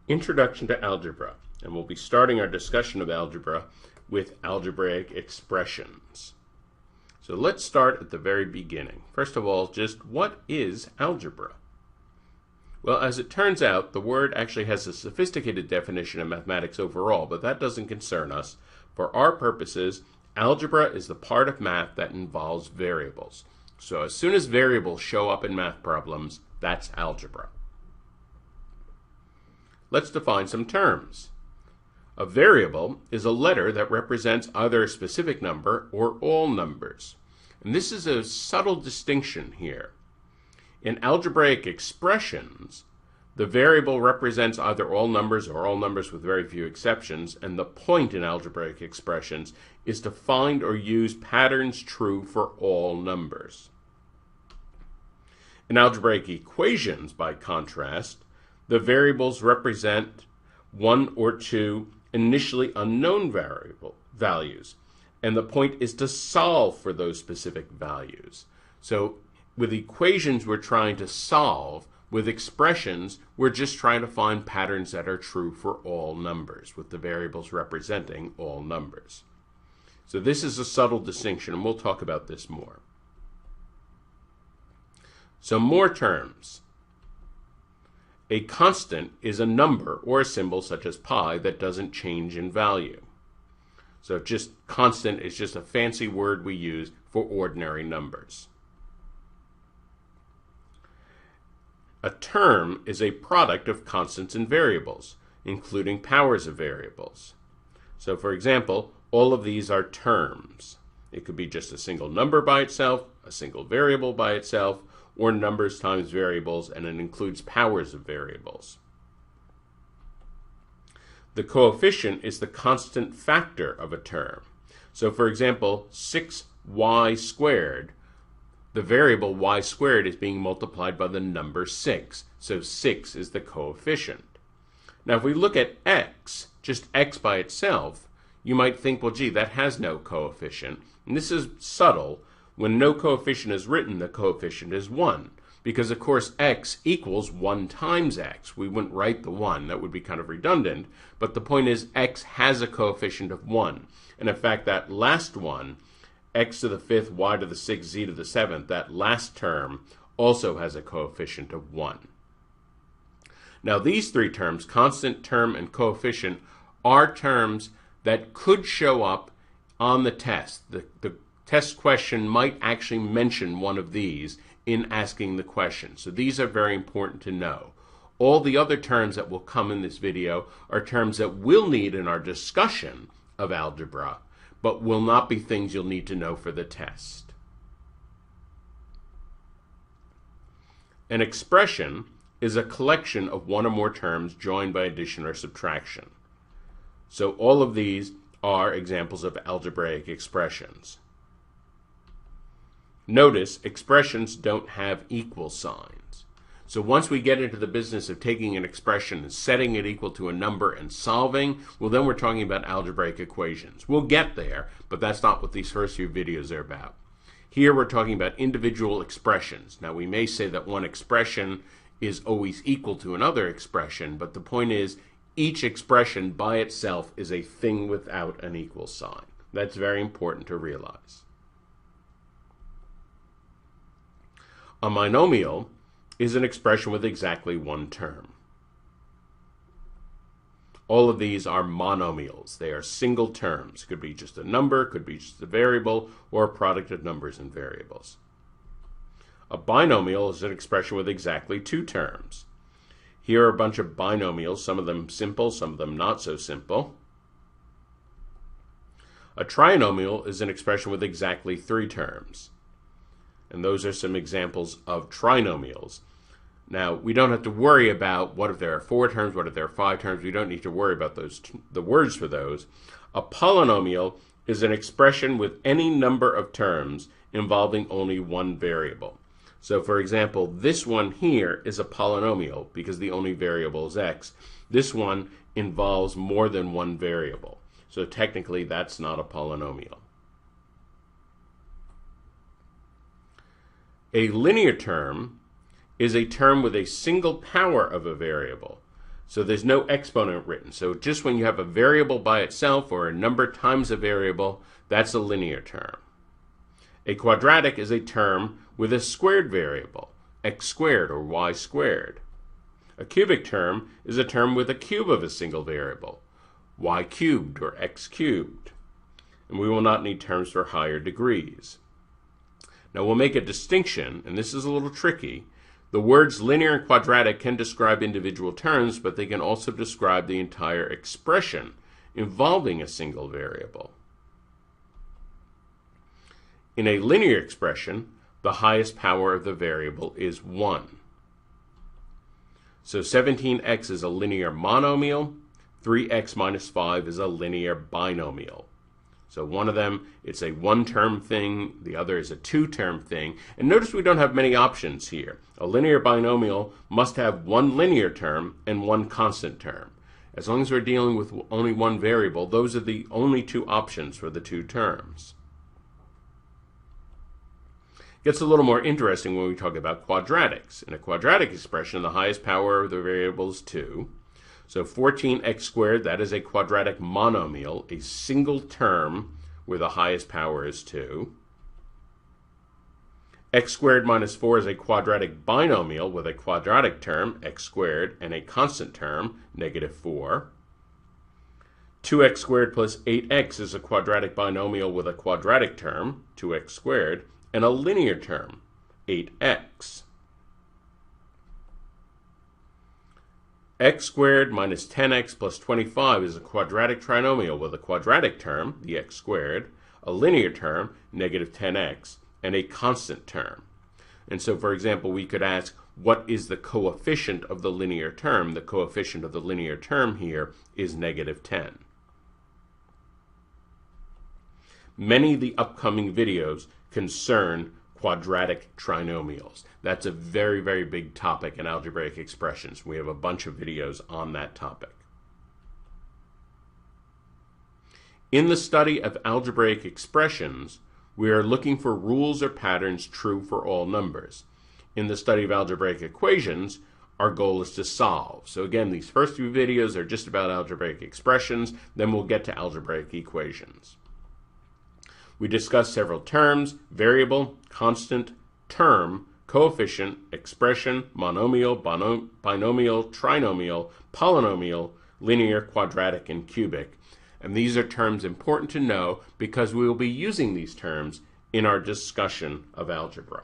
Introduction to Algebra, and we'll be starting our discussion of algebra with algebraic expressions. So let's start at the very beginning. First of all, just what is algebra? Well, as it turns out, the word actually has a sophisticated definition in mathematics overall, but that doesn't concern us. For our purposes, algebra is the part of math that involves variables. So as soon as variables show up in math problems, that's algebra. Let's define some terms. A variable is a letter that represents either a specific number or all numbers. And this is a subtle distinction here. In algebraic expressions, the variable represents either all numbers or all numbers with very few exceptions, and the point in algebraic expressions is to find or use patterns true for all numbers. In algebraic equations, by contrast, the variables represent one or two initially unknown values, and the point is to solve for those specific values. So with equations, we're trying to solve. With expressions, we're just trying to find patterns that are true for all numbers, with the variables representing all numbers. So this is a subtle distinction, and we'll talk about this more. Some more terms. A constant is a number or a symbol such as pi that doesn't change in value. So just constant is just a fancy word we use for ordinary numbers. A term is a product of constants and variables, including powers of variables. So for example, all of these are terms. It could be just a single number by itself, a single variable by itself, or numbers times variables, and it includes powers of variables. The coefficient is the constant factor of a term. So for example, 6y squared, the variable y squared is being multiplied by the number 6. So 6 is the coefficient. Now if we look at x, just x by itself, you might think, well, gee, that has no coefficient. And this is subtle. When no coefficient is written, the coefficient is 1. Because, of course, x equals 1 times x. We wouldn't write the 1. That would be kind of redundant. But the point is, x has a coefficient of 1. And in fact, that last one, x to the 5th, y to the 6th, z to the 7th, that last term also has a coefficient of 1. Now, these three terms, constant, term, and coefficient, are terms that could show up on the test. The test question might actually mention one of these in asking the question. So these are very important to know. All the other terms that will come in this video are terms that we'll need in our discussion of algebra, but will not be things you'll need to know for the test. An expression is a collection of one or more terms joined by addition or subtraction. So all of these are examples of algebraic expressions. Notice expressions don't have equal signs. So once we get into the business of taking an expression and setting it equal to a number and solving, well, then we're talking about algebraic equations. We'll get there, but that's not what these first few videos are about. Here we're talking about individual expressions. Now we may say that one expression is always equal to another expression, but the point is each expression by itself is a thing without an equal sign. That's very important to realize. A monomial is an expression with exactly one term. All of these are monomials. They are single terms. Could be just a number, could be just a variable, or a product of numbers and variables. A binomial is an expression with exactly two terms. Here are a bunch of binomials, some of them simple, some of them not so simple. A trinomial is an expression with exactly three terms. And those are some examples of trinomials. Now, we don't have to worry about what if there are 4 terms, what if there are 5 terms. We don't need to worry about the words for those. A polynomial is an expression with any number of terms involving only one variable. So, for example, this one here is a polynomial because the only variable is x. This one involves more than one variable. So technically, that's not a polynomial. A linear term is a term with a single power of a variable. So there's no exponent written. So just when you have a variable by itself or a number times a variable, that's a linear term. A quadratic is a term with a squared variable, x squared or y squared. A cubic term is a term with a cube of a single variable, y cubed or x cubed. And we will not need terms for higher degrees. Now we'll make a distinction, and this is a little tricky. The words linear and quadratic can describe individual terms, but they can also describe the entire expression involving a single variable. In a linear expression, the highest power of the variable is 1. So 17x is a linear monomial, 3x minus 5 is a linear binomial. So one of them, it's a one-term thing, the other is a two-term thing. And notice we don't have many options here. A linear binomial must have one linear term and one constant term. As long as we're dealing with only one variable, those are the only two options for the two terms. It gets a little more interesting when we talk about quadratics. In a quadratic expression, the highest power of the variable is 2. So 14x squared, that is a quadratic monomial, a single term where the highest power is 2. X squared minus 4 is a quadratic binomial with a quadratic term, x squared, and a constant term, negative 4. 2x squared plus 8x is a quadratic binomial with a quadratic term, 2x squared, and a linear term, 8x. X squared minus 10x plus 25 is a quadratic trinomial with a quadratic term, the x squared, a linear term, negative 10x, and a constant term. And so, for example, we could ask, what is the coefficient of the linear term? The coefficient of the linear term here is negative 10. Many of the upcoming videos concern quadratic trinomials. That's a very, very big topic in algebraic expressions. We have a bunch of videos on that topic. In the study of algebraic expressions, we are looking for rules or patterns true for all numbers. In the study of algebraic equations, our goal is to solve. So again, these first few videos are just about algebraic expressions, then we'll get to algebraic equations. We discussed several terms: variable, constant, term, coefficient, expression, monomial, binomial, trinomial, polynomial, linear, quadratic, and cubic. And these are terms important to know because we will be using these terms in our discussion of algebra.